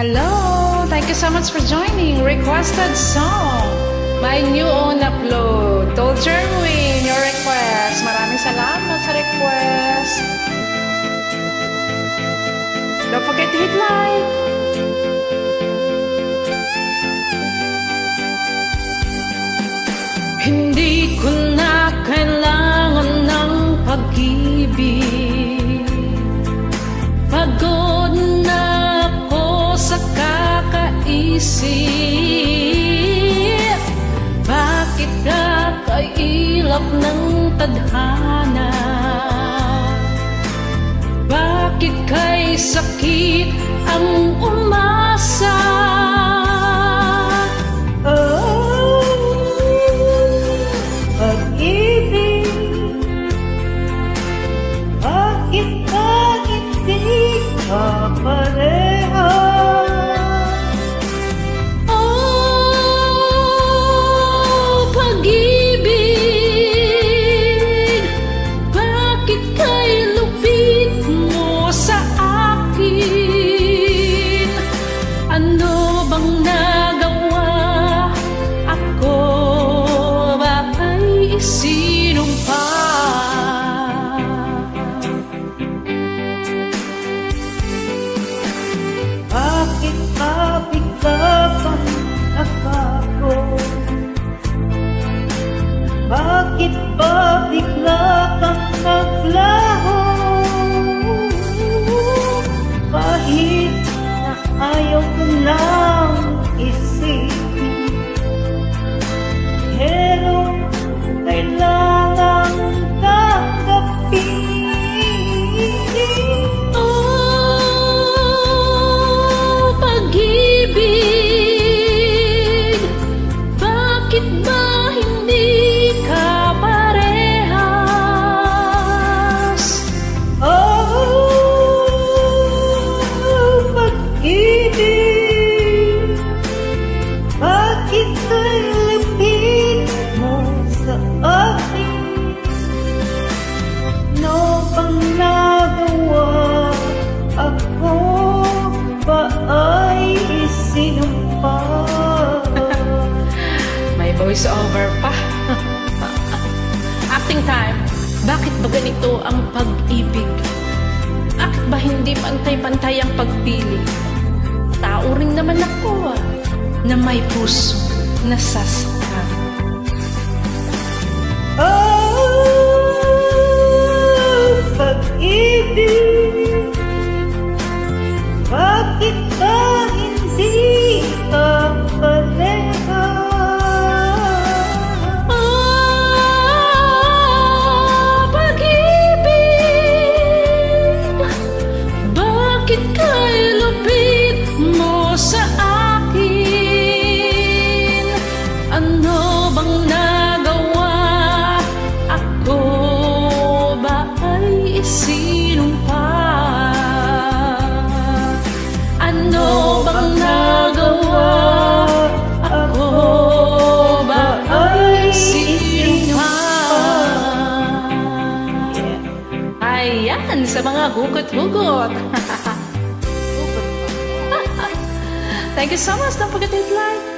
Hello! Thank you so much for joining. Requested song. My new own upload. Told Jerwin your request. Maraming salamat sa request. Don't forget to hit like. Hindi ko na kailangan ng pag-ibig. Pagod na ako sa kakaisip. Bakit ka kailap ng tadhana? Bakit kay sakit ang umasa? Pareha. Oh, pag-ibig, bakit kay lupit mo sa akin? Ano bang nagawa? Ako ba ay isinumpa? Bakit ba bigla kang nagbago? Bakit ba bigla kang naglaho? Kahit na ayaw ko nang isipin, pero kailangan tanggapin. Bakit ba hindi ka parehas? Oh, pag-ibig, bakit kay lapit mo sa akin? Ano bang nagawa? Ako ba ay isinumpa? Voice over pa. Acting time. Bakit ba ganito ang pag-ibig? Bakit ba hindi pantay-pantay ang pagpili? Tao rin naman ako na may puso na sasaktan. Oh, pag-ibig, bakit ba hindi ka pareha? Ano bang nagawa? Ako ba ay isinumpa? Ano bang nagawa? Ako ba ay isinumpa? Ayan, sa mga hugot-hugot. Thank you so much. Don't forget to hit like.